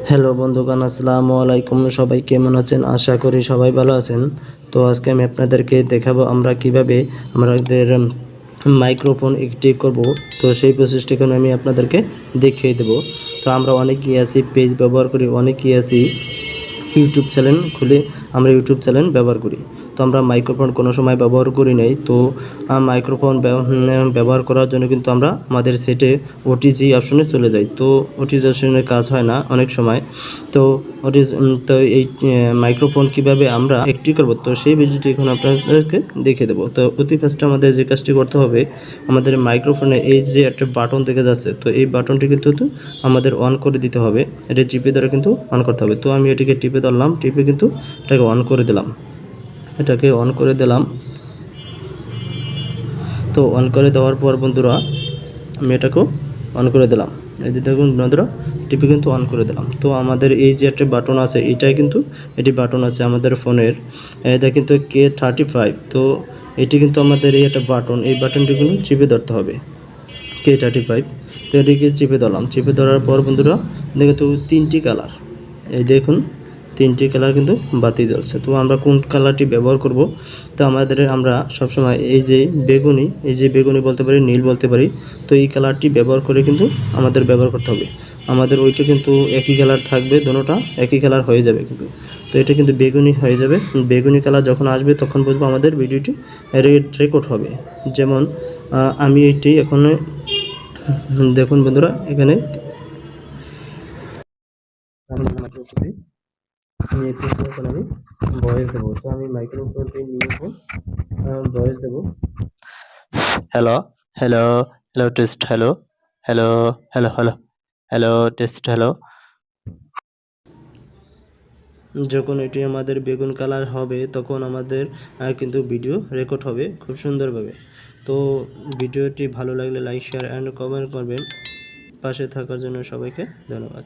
Hello বন্ধুগণ, আসসালামু আলাইকুম। সবাই কেমন আছেন? আশা করি সবাই ভালো আছেন। তো আজকে আমি আপনাদেরকে দেখাবো আমরা কিভাবে আমাদের মাইক্রোফোন অ্যাক্টিভ করব। তো সেই প্রসেসটি আমি আপনাদেরকে দেখিয়ে দেব। তো আমরা অনেকেই আছি পেজ ব্যবহার করি, অনেকেই আছি ইউটিউব চ্যানেল খুলে আমরা ইউটিউব চ্যানেল ব্যবহার করি। তো আমরা মাইক্রোফোন কোনো সময় ব্যবহার করি নাই। তো মাইক্রোফোন ব্যবহার করার জন্য কিন্তু আমরা আমাদের সেটে ওটিজি অপশনে চলে যাই। তো ওটিজি অপশনে কাজ হয় না অনেক সময়। তো তো এই মাইক্রোফোন কিভাবে আমরা অ্যাক্টিভ করব, তো সেই ভিডিওটি এখন আপনাদেরকে দেখিয়ে দেবো। তো অতি ফার্স্টে আমাদের যে কাজটি করতে হবে, আমাদের মাইক্রোফোনে এই যে একটা বাটন দেখা যাচ্ছে, তো এই বাটনটি কিন্তু আমাদের অন করে দিতে হবে। এটা চিপে ধরে কিন্তু অন করতে হবে। তো আমি এটিকে টিপে ধরলাম, টিপে কিন্তু এটাকে অন করে দিলাম। তো অন করে দেওয়ার পর বন্ধুরা আমি এটাকেও অন করে দিলাম। এই যে দেখুন বন্ধুরা, টিপে কিন্তু অন করে দিলাম। তো আমাদের এই যে একটা বাটন আছে, এটি বাটন আছে আমাদের ফোনের, এটা কিন্তু K35। তো এটি কিন্তু আমাদের এই একটা বাটন, এই বাটনটি কিন্তু চিপে ধরতে হবে, K35। তো এটিকে চিপে ধরলাম। চিপে ধরার পর বন্ধুরা দেখুন তো তিনটি কালার, এই দেখুন তিনটি কালার কিন্তু বাতি জ্বলছে। তো আমরা কোন কালারটি ব্যবহার করব, তো আমরা সবসময় এই যে বেগুনি বলতে পারি, নীল বলতে পারি। তো এই কালারটি ব্যবহার করে কিন্তু আমাদের ব্যবহার করতে হবে। আমাদের ওইটা কিন্তু একই কালার থাকবে, দোনোটা একই কালার হয়ে যাবে কিন্তু। তো এটা কিন্তু বেগুনি হয়ে যাবে। বেগুনি কালার যখন আসবে তখন বুঝবো আমাদের ভিডিওটি রেকর্ড হবে। যেমন আমি এটি এখন দেখুন বন্ধুরা, এখানে আমি ভয়েস দেবো। তো আমি মাইক্রোফোনটি নিয়ে ভয়েস দেবো। Hello, hello, hello test, hello, hello, hello, hello, hello test, hello. যখন এটি আমাদের বেগুন কালার হবে তখন আমাদের কিন্তু ভিডিও রেকর্ড হবে খুব সুন্দরভাবে। তো ভিডিওটি ভালো লাগলে লাইক, শেয়ার অ্যান্ড কমেন্ট করবেন। পাশে থাকার জন্য সবাইকে ধন্যবাদ।